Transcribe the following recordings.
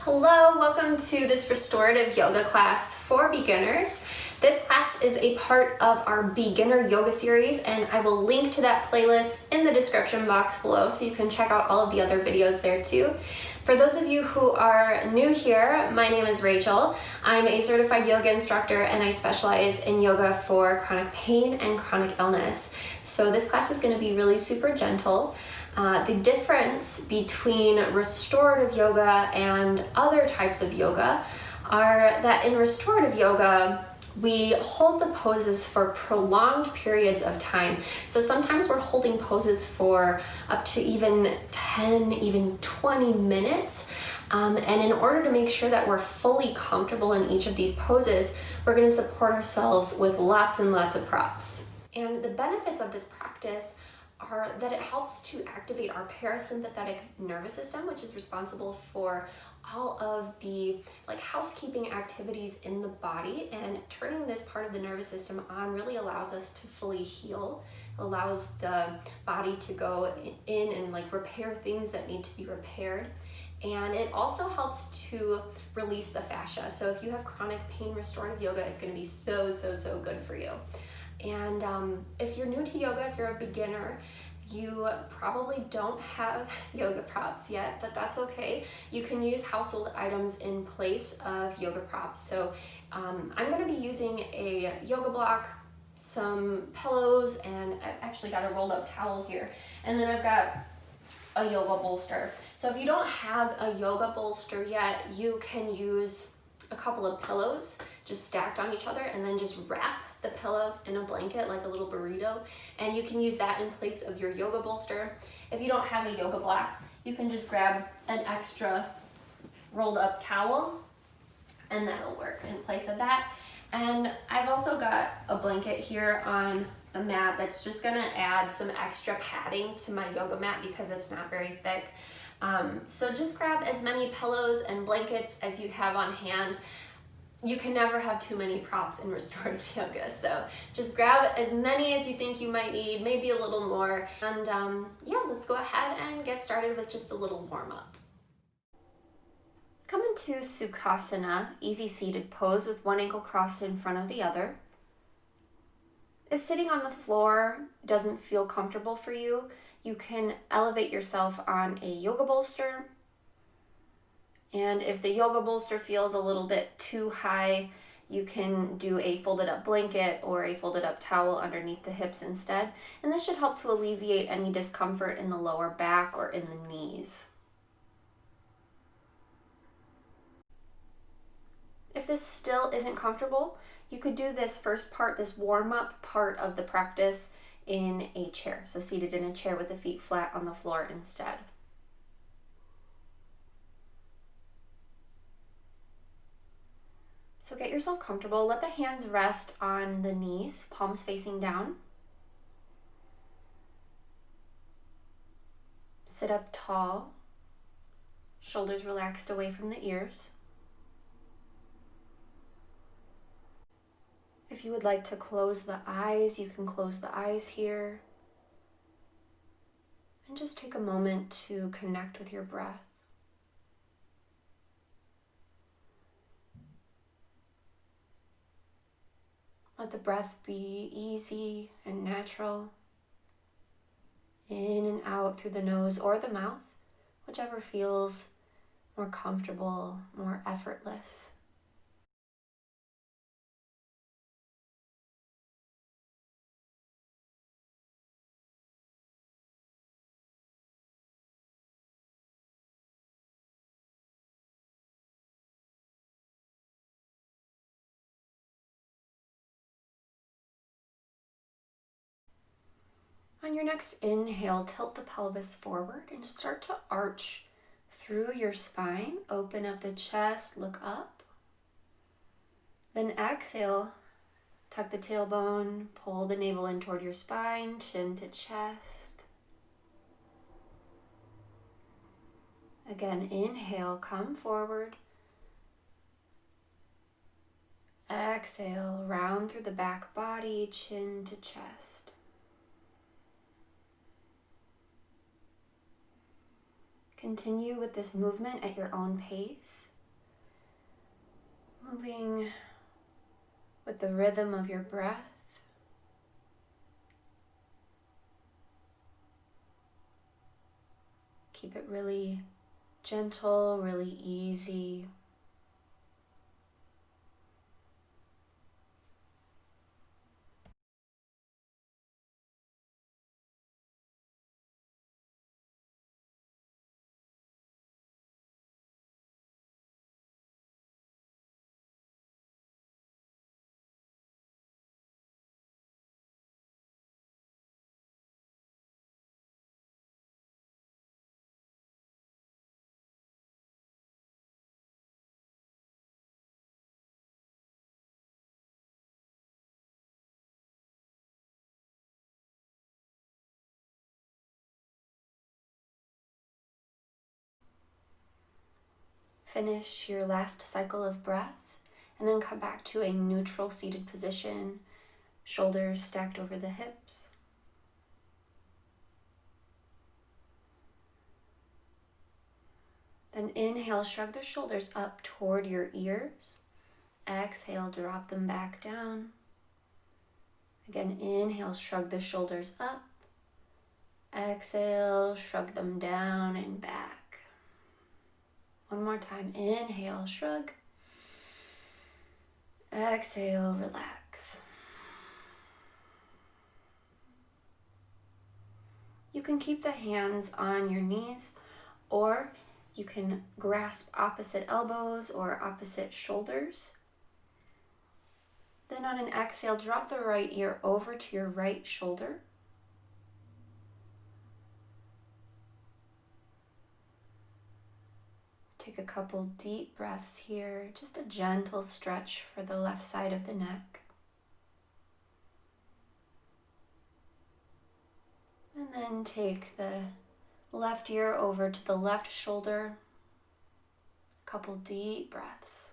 Hello, welcome to this restorative yoga class for beginners. This class is a part of our beginner yoga series, and I will link to that playlist in the description box below so you can check out all of the other videos there too. For those of you who are new here, my name is Rachel. I'm a certified yoga instructor and I specialize in yoga for chronic pain and chronic illness. So this class is going to be really super gentle. The difference between restorative yoga and other types of yoga are that in restorative yoga, we hold the poses for prolonged periods of time. So sometimes we're holding poses for up to even 10, even 20 minutes. And in order to make sure that we're fully comfortable in each of these poses, we're going to support ourselves with lots and lots of props. And the benefits of this practice are that it helps to activate our parasympathetic nervous system, which is responsible for all of the housekeeping activities in the body, and turning this part of the nervous system on really allows us to fully heal. It allows the body to go in and repair things that need to be repaired. And it also helps to release the fascia. So if you have chronic pain, restorative yoga is going to be so good for you. And if you're new to yoga, if you're a beginner, you probably don't have yoga props yet, but that's okay. You can use household items in place of yoga props. So I'm going to be using a yoga block, some pillows, and I've actually got a rolled up towel here. And then I've got a yoga bolster. So if you don't have a yoga bolster yet, you can use a couple of pillows just stacked on each other and then just wrap the pillows in a blanket like a little burrito, and you can use that in place of your yoga bolster. If you don't have a yoga block, you can just grab an extra rolled up towel and that'll work in place of that. And I've also got a blanket here on the mat that's just gonna add some extra padding to my yoga mat because it's not very thick. So just grab as many pillows and blankets as you have on hand. You can never have too many props in restorative yoga, so just grab as many as you think you might need, maybe a little more. And yeah, let's go ahead and get started with just a little warm-up. Come into Sukhasana, easy seated pose with one ankle crossed in front of the other. If sitting on the floor doesn't feel comfortable for you, you can elevate yourself on a yoga bolster. And if the yoga bolster feels a little bit too high, you can do a folded up blanket or a folded up towel underneath the hips instead. And this should help to alleviate any discomfort in the lower back or in the knees. If this still isn't comfortable, you could do this first part, this warm-up part of the practice in a chair. So seated in a chair with the feet flat on the floor instead. So get yourself comfortable. Let the hands rest on the knees, palms facing down. Sit up tall, shoulders relaxed away from the ears. If you would like to close the eyes, you can close the eyes here. And just take a moment to connect with your breath. Let the breath be easy and natural, in and out through the nose or the mouth, whichever feels more comfortable, more effortless. On your next inhale, tilt the pelvis forward and start to arch through your spine. Open up the chest, look up. Then exhale, tuck the tailbone, pull the navel in toward your spine, chin to chest. Again, inhale, come forward. Exhale, round through the back body, chin to chest. Continue with this movement at your own pace. Moving with the rhythm of your breath. Keep it really gentle, really easy. Finish your last cycle of breath and then come back to a neutral seated position, shoulders stacked over the hips. Then inhale, shrug the shoulders up toward your ears. Exhale, drop them back down. Again, inhale, shrug the shoulders up. Exhale, shrug them down and back. One more time. Inhale, shrug. Exhale, relax. You can keep the hands on your knees, or you can grasp opposite elbows or opposite shoulders. Then on an exhale, drop the right ear over to your right shoulder. Take a couple deep breaths here, just a gentle stretch for the left side of the neck. And then take the left ear over to the left shoulder. A couple deep breaths.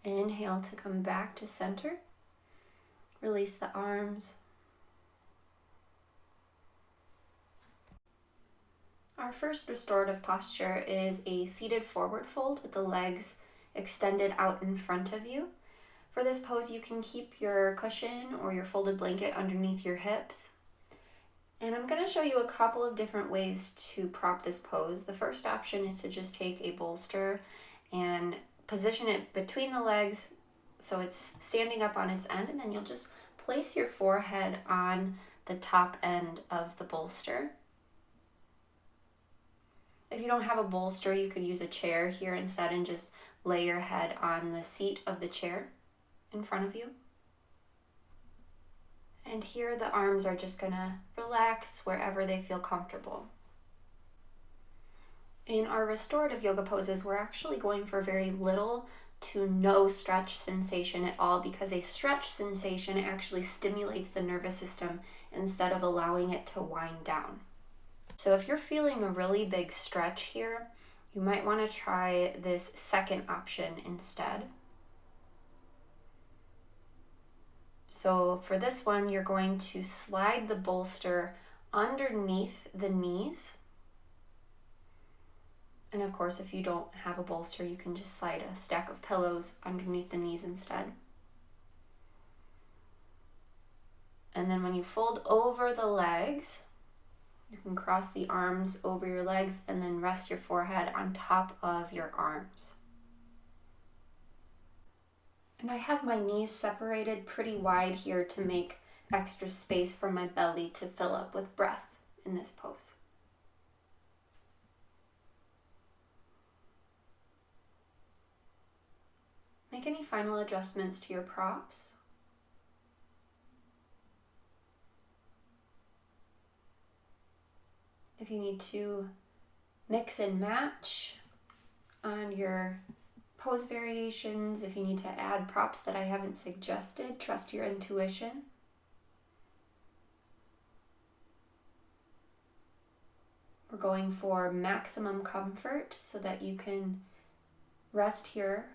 Inhale to come back to center. Release the arms. Our first restorative posture is a seated forward fold with the legs extended out in front of you. For this pose, you can keep your cushion or your folded blanket underneath your hips. And I'm going to show you a couple of different ways to prop this pose. The first option is to just take a bolster and position it between the legs so it's standing up on its end, and then you'll just place your forehead on the top end of the bolster. If you don't have a bolster, you could use a chair here instead and just lay your head on the seat of the chair in front of you. And here the arms are just gonna relax wherever they feel comfortable. In our restorative yoga poses, we're actually going for very little to no stretch sensation at all, because a stretch sensation actually stimulates the nervous system instead of allowing it to wind down. So if you're feeling a really big stretch here, you might want to try this second option instead. So for this one, you're going to slide the bolster underneath the knees. And of course, if you don't have a bolster, you can just slide a stack of pillows underneath the knees instead. And then when you fold over the legs, you can cross the arms over your legs and then rest your forehead on top of your arms. And I have my knees separated pretty wide here to make extra space for my belly to fill up with breath in this pose. Make any final adjustments to your props. If you need to mix and match on your pose variations, if you need to add props that I haven't suggested, trust your intuition. We're going for maximum comfort so that you can rest here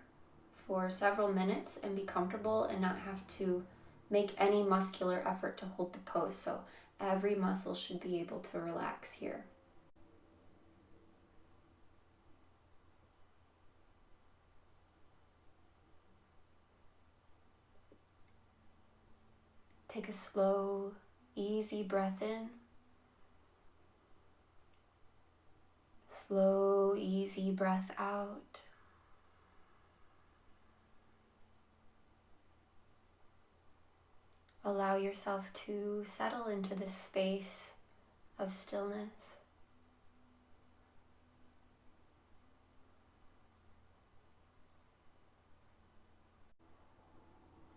for several minutes and be comfortable and not have to make any muscular effort to hold the pose. So Every muscle should be able to relax here. Take a slow, easy breath in. Slow, easy breath out. Allow yourself to settle into this space of stillness.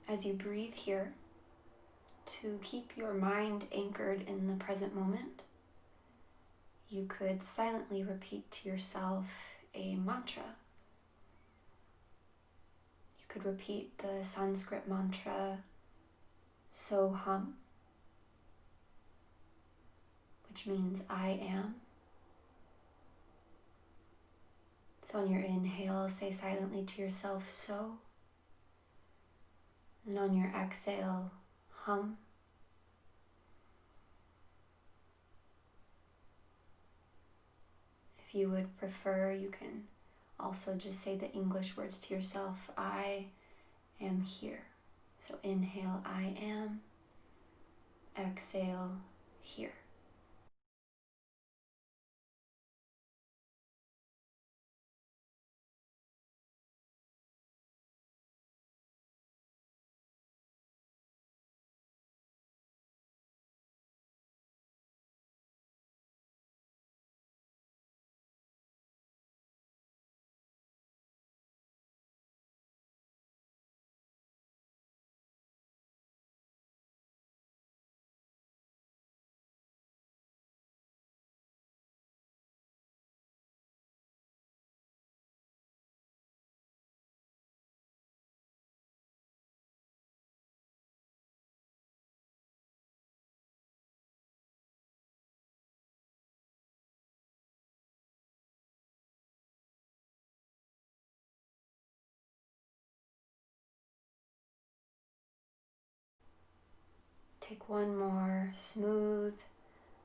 As you breathe here, to keep your mind anchored in the present moment, you could silently repeat to yourself a mantra. You could repeat the Sanskrit mantra, Soham, which means I am. So on your inhale, say silently to yourself, so. And on your exhale, hum. If you would prefer, you can also just say the English words to yourself, I am here. So inhale, I am. Exhale, here. Take one more smooth,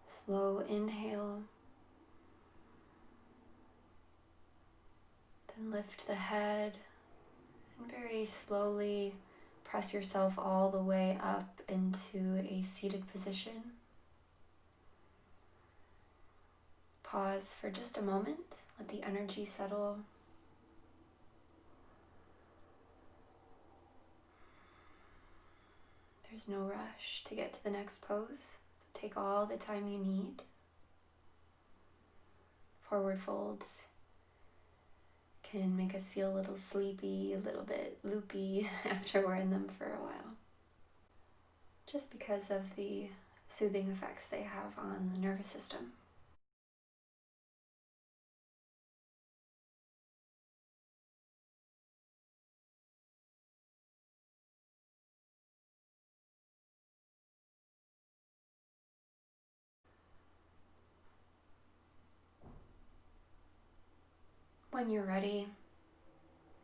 slow inhale. Then lift the head and very slowly press yourself all the way up into a seated position. Pause for just a moment, let the energy settle. There's no rush to get to the next pose. So take all the time you need. Forward folds can make us feel a little sleepy, a little bit loopy after we're in them for a while, just because of the soothing effects they have on the nervous system. When you're ready,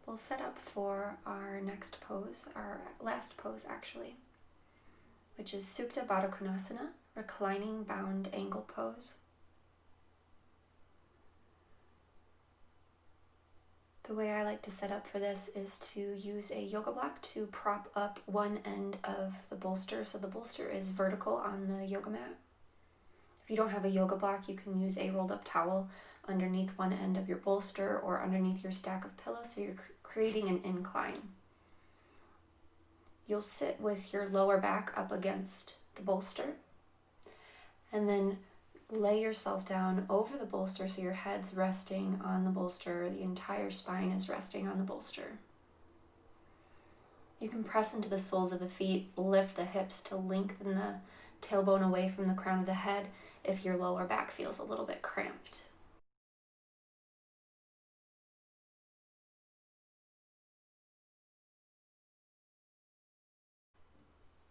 we'll set up for our next pose, our last pose actually, which is Supta Baddha Konasana, reclining bound angle pose. The way I like to set up for this is to use a yoga block to prop up one end of the bolster, so the bolster is vertical on the yoga mat. If you don't have a yoga block, you can use a rolled up towel underneath one end of your bolster or underneath your stack of pillows, so you're creating an incline. You'll sit with your lower back up against the bolster and then lay yourself down over the bolster so your head's resting on the bolster, the entire spine is resting on the bolster. You can press into the soles of the feet, lift the hips to lengthen the tailbone away from the crown of the head if your lower back feels a little bit cramped.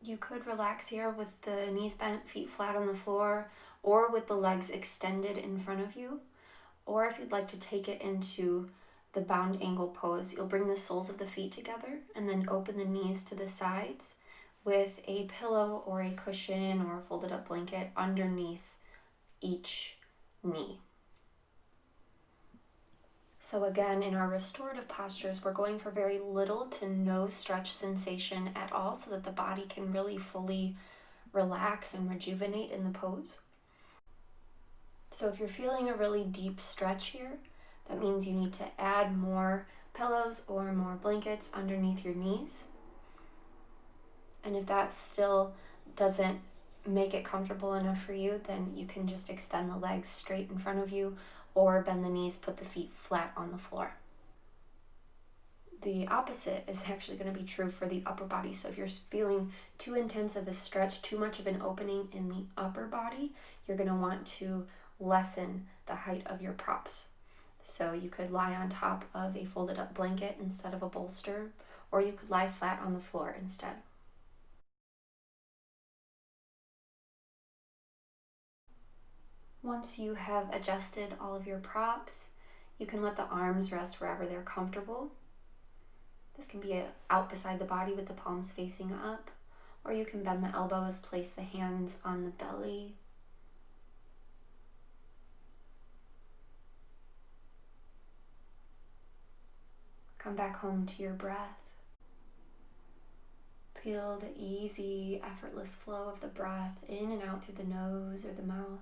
You could relax here with the knees bent, feet flat on the floor, or with the legs extended in front of you. Or if you'd like to take it into the bound angle pose, you'll bring the soles of the feet together and then open the knees to the sides with a pillow or a cushion or a folded up blanket underneath each knee. So again, in our restorative postures, we're going for very little to no stretch sensation at all so that the body can really fully relax and rejuvenate in the pose. So if you're feeling a really deep stretch here, that means you need to add more pillows or more blankets underneath your knees. And if that still doesn't make it comfortable enough for you, then you can just extend the legs straight in front of you or bend the knees, put the feet flat on the floor. The opposite is actually going to be true for the upper body. So if you're feeling too intense of a stretch, too much of an opening in the upper body, you're going to want to lessen the height of your props. So you could lie on top of a folded up blanket instead of a bolster, or you could lie flat on the floor instead. Once you have adjusted all of your props, you can let the arms rest wherever they're comfortable. This can be out beside the body with the palms facing up, or you can bend the elbows, place the hands on the belly. Come back home to your breath. Feel the easy, effortless flow of the breath in and out through the nose or the mouth.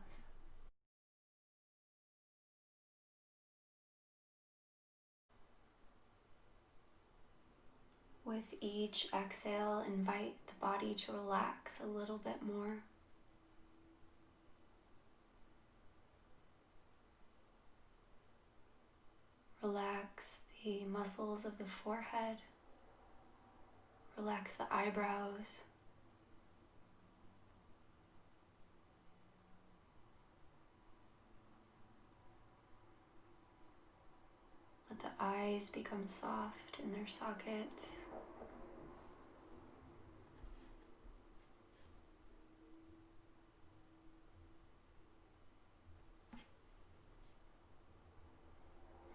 With each exhale, invite the body to relax a little bit more. Relax the muscles of the forehead. Relax the eyebrows. Let the eyes become soft in their sockets.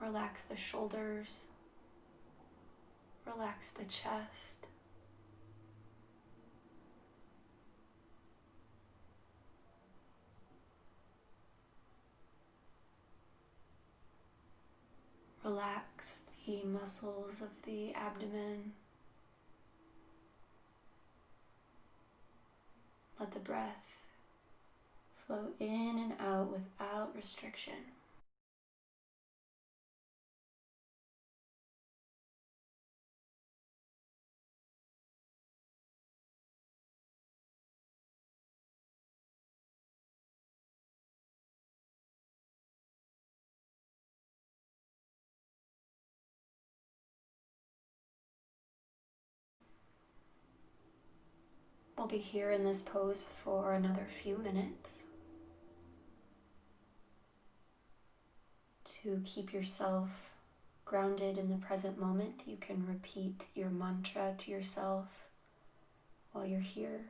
Relax the shoulders. Relax the chest. Relax the muscles of the abdomen. Let the breath flow in and out without restriction. We'll be here in this pose for another few minutes. To keep yourself grounded in the present moment, you can repeat your mantra to yourself while you're here.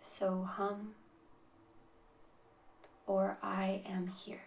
So hum, or I am here.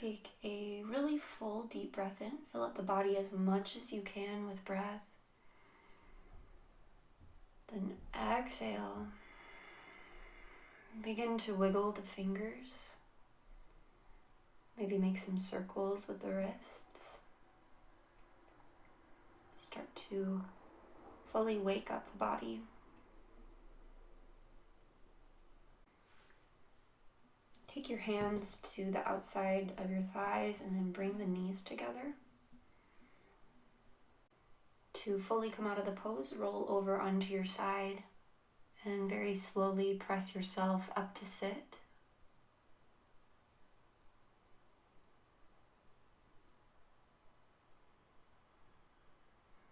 Take a really full deep breath in. Fill up the body as much as you can with breath. Then exhale. Begin to wiggle the fingers. Maybe make some circles with the wrists. Start to fully wake up the body. Take your hands to the outside of your thighs and then bring the knees together. To fully come out of the pose, roll over onto your side and very slowly press yourself up to sit.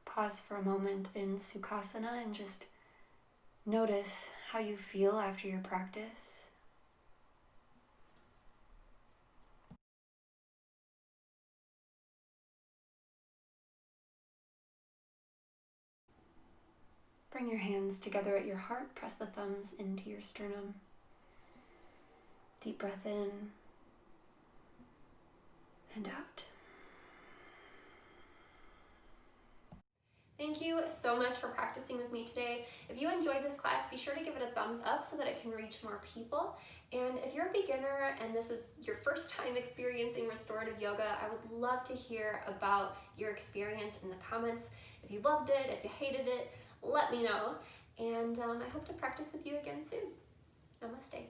Pause for a moment in Sukhasana and just notice how you feel after your practice. Bring your hands together at your heart. Press the thumbs into your sternum. Deep breath in and out. Thank you so much for practicing with me today. If you enjoyed this class, be sure to give it a thumbs up so that it can reach more people. And if you're a beginner and this is your first time experiencing restorative yoga, I would love to hear about your experience in the comments. If you loved it, if you hated it, let me know. And I hope to practice with you again soon. Namaste.